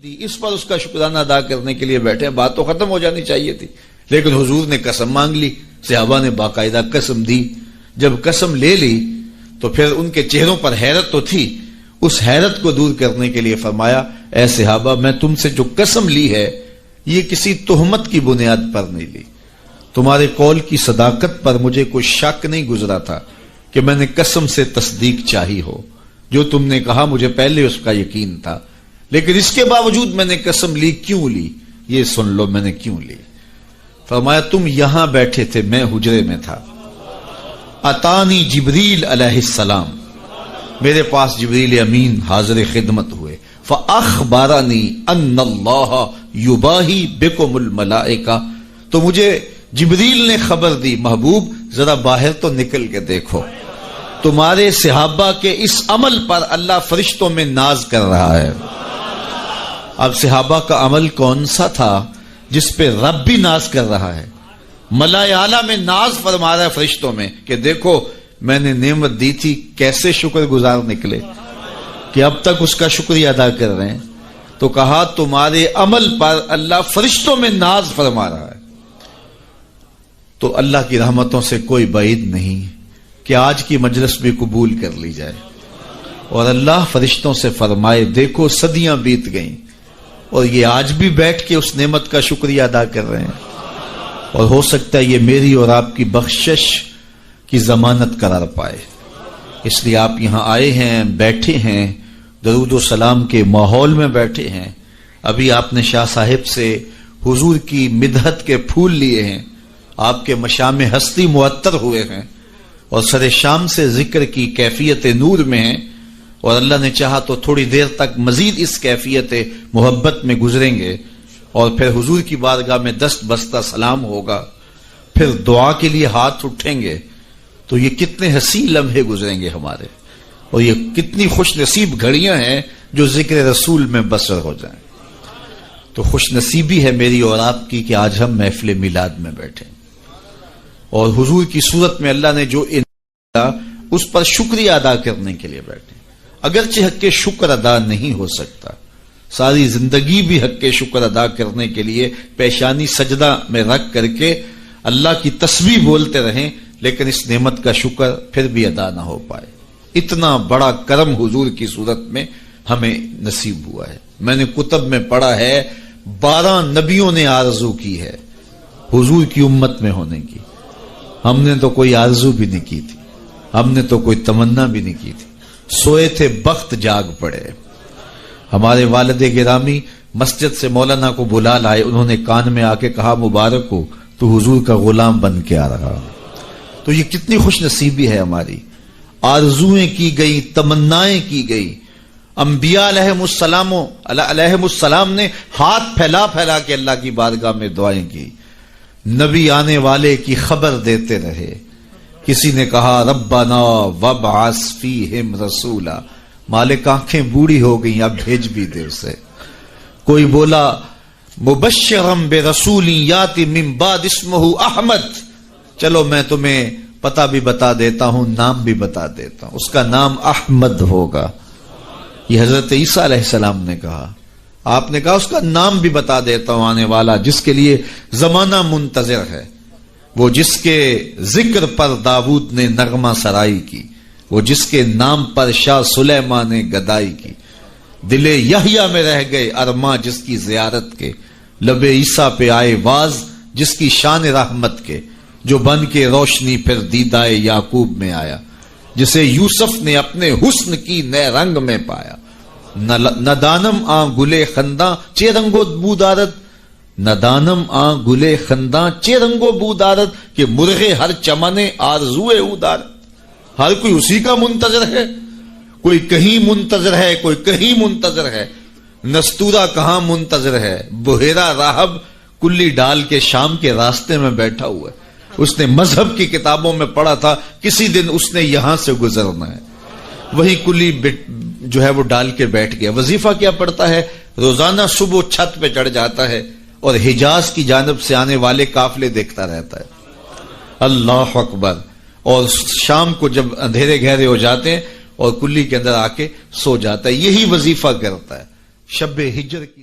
دی اس پر اس کا شکرانہ ادا کرنے کے لیے بیٹھے ہیں، بات تو ختم ہو جانی چاہیے تھی، لیکن حضور نے قسم مانگ لی، صحابہ نے باقاعدہ قسم دی۔ جب قسم لے لی تو پھر ان کے چہروں پر حیرت تو تھی، اس حیرت کو دور کرنے کے لیے فرمایا اے صحابہ میں تم سے جو قسم لی ہے یہ کسی تہمت کی بنیاد پر نہیں لی، تمہارے قول کی صداقت پر مجھے کوئی شک نہیں گزرا تھا کہ میں نے قسم سے تصدیق چاہی ہو، جو تم نے کہا مجھے پہلے اس کا یقین تھا، لیکن اس کے باوجود میں نے قسم لی۔ کیوں لی یہ سن لو میں نے کیوں لی۔ فرمایا تم یہاں بیٹھے تھے، میں حجرے میں تھا، اتانی جبریل علیہ السلام، میرے پاس جبریل امین حاضر خدمت ہوئے، فاخبرنی ان اللہ یباہی بکم الملائکہ، تو مجھے جبریل نے خبر دی محبوب ذرا باہر تو نکل کے دیکھو، تمہارے صحابہ کے اس عمل پر اللہ فرشتوں میں ناز کر رہا ہے۔ اب صحابہ کا عمل کون سا تھا جس پہ رب بھی ناز کر رہا ہے، ملائے اعلیٰ میں ناز فرما رہا ہے فرشتوں میں کہ دیکھو میں نے نعمت دی تھی، کیسے شکر گزار نکلے کہ اب تک اس کا شکریہ ادا کر رہے ہیں۔ تو کہا تمہارے عمل پر اللہ فرشتوں میں ناز فرما رہا ہے۔ تو اللہ کی رحمتوں سے کوئی بعید نہیں کہ آج کی مجلس بھی قبول کر لی جائے اور اللہ فرشتوں سے فرمائے دیکھو صدیاں بیت گئیں اور یہ آج بھی بیٹھ کے اس نعمت کا شکریہ ادا کر رہے ہیں، اور ہو سکتا ہے یہ میری اور آپ کی بخشش کی ضمانت قرار پائے۔ اس لیے آپ یہاں آئے ہیں، بیٹھے ہیں، درود و سلام کے ماحول میں بیٹھے ہیں۔ ابھی آپ نے شاہ صاحب سے حضور کی مدحت کے پھول لیے ہیں، آپ کے مشام ہستی معطر ہوئے ہیں، اور سر شام سے ذکر کی کیفیت نور میں ہیں، اور اللہ نے چاہا تو تھوڑی دیر تک مزید اس کیفیت محبت میں گزریں گے، اور پھر حضور کی بارگاہ میں دست بستہ سلام ہوگا، پھر دعا کے لیے ہاتھ اٹھیں گے۔ تو یہ کتنے حسین لمحے گزریں گے ہمارے، اور یہ کتنی خوش نصیب گھڑیاں ہیں جو ذکر رسول میں بسر ہو جائیں۔ تو خوش نصیبی ہے میری اور آپ کی کہ آج ہم محفل میلاد میں بیٹھے اور حضور کی صورت میں اللہ نے جو اس پر شکریہ ادا کرنے کے لیے بیٹھے۔ اگرچہ حق کے شکر ادا نہیں ہو سکتا، ساری زندگی بھی حق کے شکر ادا کرنے کے لیے پیشانی سجدہ میں رکھ کر کے اللہ کی تسبیح بولتے رہیں، لیکن اس نعمت کا شکر پھر بھی ادا نہ ہو پائے۔ اتنا بڑا کرم حضور کی صورت میں ہمیں نصیب ہوا ہے۔ میں نے کتب میں پڑھا ہے 12 نبیوں نے آرزو کی ہے حضور کی امت میں ہونے کی، ہم نے تو کوئی آرزو بھی نہیں کی تھی، ہم نے تو کوئی تمنا بھی نہیں کی تھی، سوئے تھے بخت جاگ پڑے۔ ہمارے والد گرامی مسجد سے مولانا کو بلا لائے، انہوں نے کان میں آ کے کہا مبارک ہو تو حضور کا غلام بن کے آ رہا۔ تو یہ کتنی خوش نصیبی ہے ہماری، آرزویں کی گئی، تمنائیں کی گئی۔ انبیاء علیہ السلام نے ہاتھ پھیلا پھیلا کے اللہ کی بارگاہ میں دعائیں کی، نبی آنے والے کی خبر دیتے رہے۔ کسی نے کہا ربنا وابعث فیہم رسولا، مالک آنکھیں بوڑھی ہو گئیں اب بھیج بھی دے اسے۔ کوئی بولا مبشرم برسول یاتی من بعد اسمہ احمد، چلو میں تمہیں پتہ بھی بتا دیتا ہوں، نام بھی بتا دیتا ہوں، اس کا نام احمد ہوگا۔ یہ حضرت عیسیٰ علیہ السلام نے کہا، آپ نے کہا اس کا نام بھی بتا دیتا ہوں آنے والا جس کے لیے زمانہ منتظر ہے، وہ جس کے ذکر پر داؤد نے نغمہ سرائی کی، وہ جس کے نام پر شاہ سلیمان نے گدائی کی، دل یحییٰ میں رہ گئے ارماں جس کی زیارت کے، لب عیسیٰ پہ آئے واز جس کی شان رحمت کے، جو بن کے روشنی پھر دیدائے یعقوب میں آیا، جسے یوسف نے اپنے حسن کی نئے رنگ میں پایا۔ ندانم آ گلے خنداں چے رنگو بودارت، ندانم آ گلے خنداں چے رنگو بودارت، کہ مرغے ہر چمنے آرزوئے ادارت۔ ہر کوئی اسی کا منتظر ہے، کوئی کہیں منتظر ہے، کوئی کہیں منتظر ہے۔ نستورہ کہاں منتظر ہے، بحیرہ راہب کلی ڈال کے شام کے راستے میں بیٹھا ہوا ہے، اس نے مذہب کی کتابوں میں پڑھا تھا کسی دن اس نے یہاں سے گزرنا ہے، وہی کلی جو ہے وہ ڈال کے بیٹھ گیا۔ وظیفہ کیا پڑھتا ہے، روزانہ صبح چھت پہ چڑھ جاتا ہے اور حجاز کی جانب سے آنے والے قافلے دیکھتا رہتا ہے، اللہ اکبر، اور شام کو جب اندھیرے گہرے ہو جاتے ہیں اور کلی کے اندر آ کے سو جاتا ہے، یہی وظیفہ کرتا ہے۔ شب ہجر کی